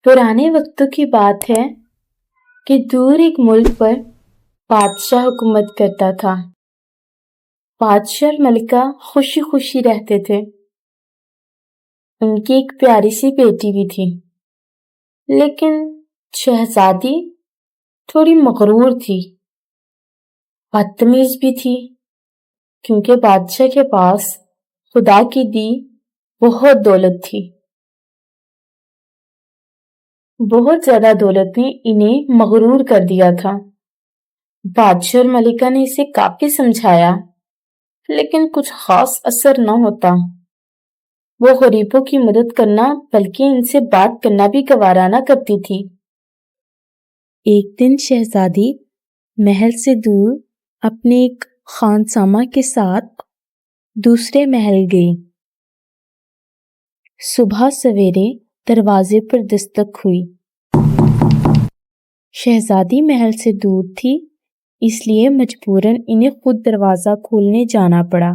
पुराने वक्तों की बात है कि दूर एक मुल्क पर बादशाह हुकूमत करता था। बादशाह और मलिका खुशी खुशी रहते थे। उनकी एक प्यारी सी बेटी भी थी, लेकिन शहजादी थोड़ी मगरूर थी, बदतमीज भी थी, क्योंकि बादशाह के पास खुदा की दी बहुत दौलत थी। बहुत ज्यादा दौलत ने इन्हें मगरूर कर दिया था। बादशाह और मलिका ने इसे काफी समझाया, लेकिन कुछ खास असर न होता। वो गरीबों की मदद करना बल्कि इनसे बात करना भी गवारा न करती थी। एक दिन शहजादी महल से दूर अपने एक खानसामा के साथ दूसरे महल गई। सुबह सवेरे दरवाजे पर दस्तक हुई। शहजादी महल से दूर थी, इसलिए मजबूरन इन्हें खुद दरवाजा खोलने जाना पड़ा।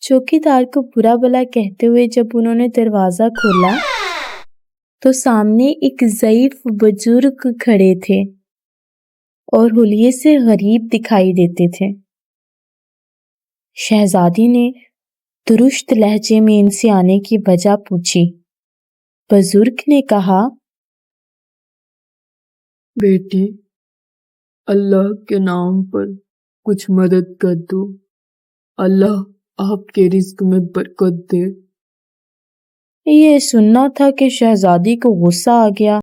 चौकीदार को बुरा भला कहते हुए जब उन्होंने दरवाजा खोला तो सामने एक ज़ईफ बुजुर्ग खड़े थे और हुलिये से गरीब दिखाई देते थे। शहजादी ने दुरुस्त लहजे में इनसे आने की वजह पूछी। बुजुर्ग ने कहा, बेटी, अल्लाह के नाम पर कुछ मदद कर दो। अल्लाह आपके रिज्क में बरकत दे। ये सुनना था कि शहजादी को गुस्सा आ गया।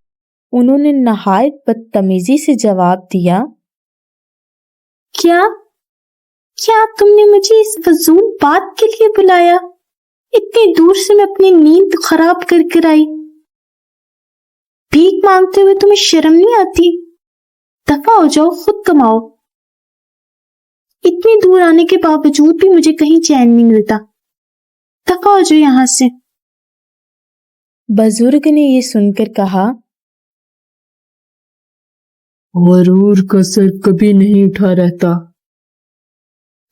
उन्होंने नहायत बदतमीजी से जवाब दिया, क्या तुमने मुझे इस फजूल बात के लिए बुलाया? इतनी दूर से मैं अपनी नींद खराब कर आई। भीख मांगते हुए तुम्हें शर्म नहीं आती? दफा हो जाओ, खुद कमाओ। इतनी दूर आने के बावजूद भी मुझे कहीं चैन नहीं मिलता। दफा हो जाओ यहां से। बुजुर्ग ने ये सुनकर कहा, गरूर का सर कभी नहीं उठा रहता।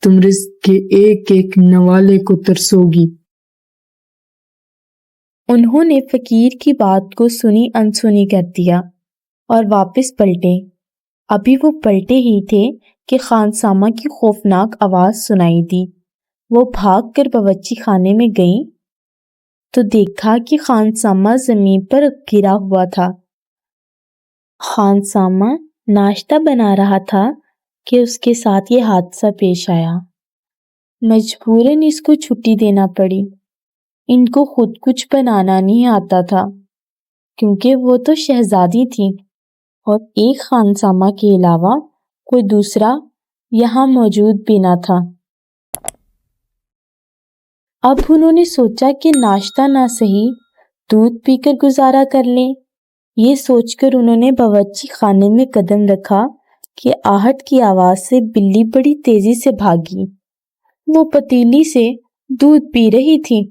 तुम रिज्क के एक एक नवाले को तरसोगी। उन्होंने फकीर की बात को सुनी अनसुनी कर दिया और वापस पलटे। अभी वो पलटे ही थे कि खानसामा की खौफनाक आवाज सुनाई दी। वो भागकर बावर्ची खाने में गई तो देखा कि खानसामा जमीन पर गिरा हुआ था। खानसामा नाश्ता बना रहा था कि उसके साथ ये हादसा पेश आया। मजबूरन इसको छुट्टी देना पड़ी। इनको खुद कुछ बनाना नहीं आता था, क्योंकि वो तो शहजादी थी और एक खानसामा के अलावा कोई दूसरा यहाँ मौजूद भी ना था। अब उन्होंने सोचा कि नाश्ता ना सही दूध पीकर गुजारा कर लें। ये सोचकर उन्होंने बावर्ची खाने में कदम रखा कि आहट की आवाज से बिल्ली बड़ी तेजी से भागी। वो पतीली से दूध पी रही थी।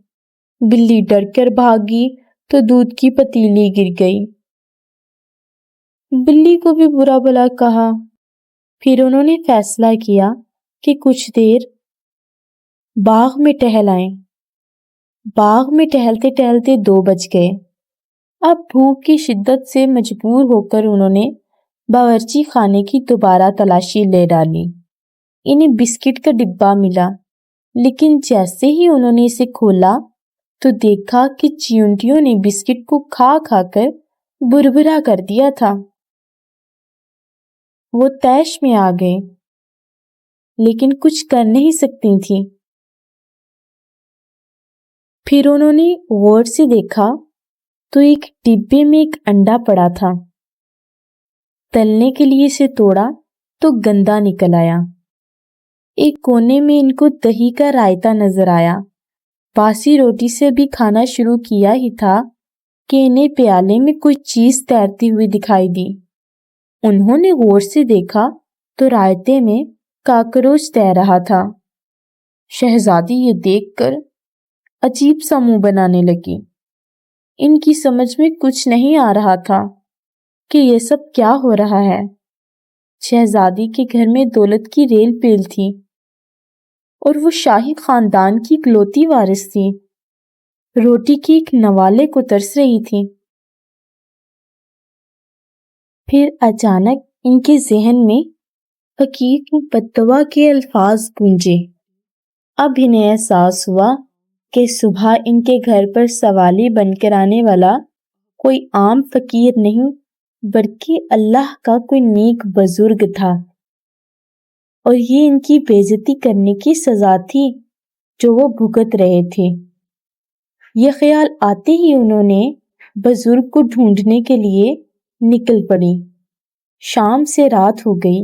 बिल्ली डरकर भागी तो दूध की पतीली गिर गई। बिल्ली को भी बुरा भला कहा। फिर उन्होंने फैसला किया कि कुछ देर बाग में टहल आएं। बाग में टहलते टहलते 2 बज गए। अब भूख की शिद्दत से मजबूर होकर उन्होंने बावर्ची खाने की दोबारा तलाशी ले डाली। इन्हें बिस्किट का डिब्बा मिला, लेकिन जैसे ही उन्होंने इसे खोला तो देखा कि चींटियों ने बिस्किट को खा खाकर बुरबुरा कर दिया था। वो तैश में आ गए, लेकिन कुछ कर नहीं सकती थी। फिर उन्होंने गौर से देखा तो एक डिब्बे में एक अंडा पड़ा था। तलने के लिए इसे तोड़ा तो गंदा निकल आया। एक कोने में इनको दही का रायता नजर आया। बासी रोटी से भी खाना शुरू किया ही था कि इन्हें प्याले में कोई चीज तैरती हुई दिखाई दी। उन्होंने गौर से देखा तो रायते में काकरोच तैर रहा था। शहजादी ये देखकर अजीब सा मुंह बनाने लगी। इनकी समझ में कुछ नहीं आ रहा था कि ये सब क्या हो रहा है। शहजादी के घर में दौलत की रेल पेल थी और वो शाही खानदान की इकलौती वारिस थी। रोटी की एक नवाले को तरस रही थी। پھر اچانک ان کے ذہن میں فقیر کی بددعا کے الفاظ گونجے۔ اب انہیں احساس ہوا کہ صبح ان کے گھر پر سوالی بن کر آنے والا کوئی عام فقیر نہیں بلکہ اللہ کا کوئی نیک بزرگ تھا، اور یہ ان کی بے عزتی کرنے کی سزا تھی جو وہ بھگت رہے تھے۔ یہ خیال آتے ہی انہوں نے بزرگ کو ڈھونڈنے کے لیے نکل پڑی۔ شام سے رات ہو گئی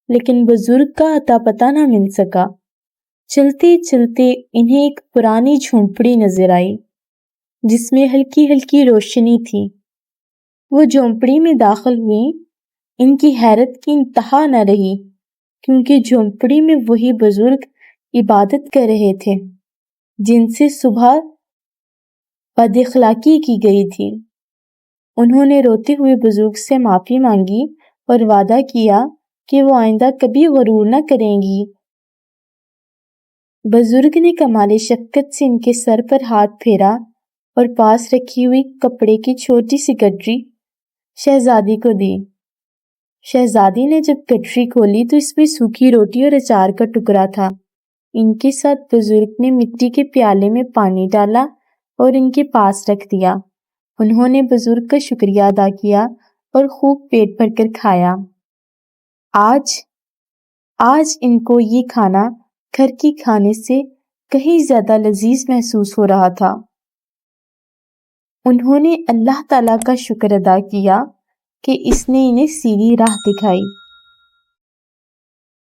لیکن بزرگ کا اتا پتہ نہ مل سکا۔ چلتے چلتے انہیں ایک پرانی جھونپڑی نظر آئی جس میں ہلکی ہلکی روشنی تھی۔ وہ جھونپڑی میں داخل ہوئی۔ ان کی حیرت کی انتہا نہ رہی کیونکہ جھونپڑی میں وہی بزرگ عبادت کر رہے تھے جن سے صبح بد اخلاقی کی گئی تھی۔ انہوں نے روتے ہوئے بزرگ سے معافی مانگی اور وعدہ کیا کہ وہ آئندہ کبھی غرور نہ کریں گی۔ بزرگ نے کمال شفقت سے ان کے سر پر ہاتھ پھیرا اور پاس رکھی ہوئی کپڑے کی چھوٹی سی گٹری شہزادی کو دی۔ شہزادی نے جب گٹری کھولی تو اس میں سوکھی روٹی اور اچار کا ٹکڑا تھا۔ ان کے ساتھ بزرگ نے مٹی کے پیالے میں پانی ڈالا اور ان کے پاس رکھ دیا۔ انہوں نے بزرگ کا شکریہ ادا کیا اور خوب پیٹ بھر کر کھایا۔ آج ان کو یہ کھانا گھر کے کھانے سے کہیں زیادہ لذیذ محسوس ہو رہا تھا۔ انہوں نے اللہ تعالیٰ کا شکر ادا کیا کہ اس نے انہیں سیدھی راہ دکھائی۔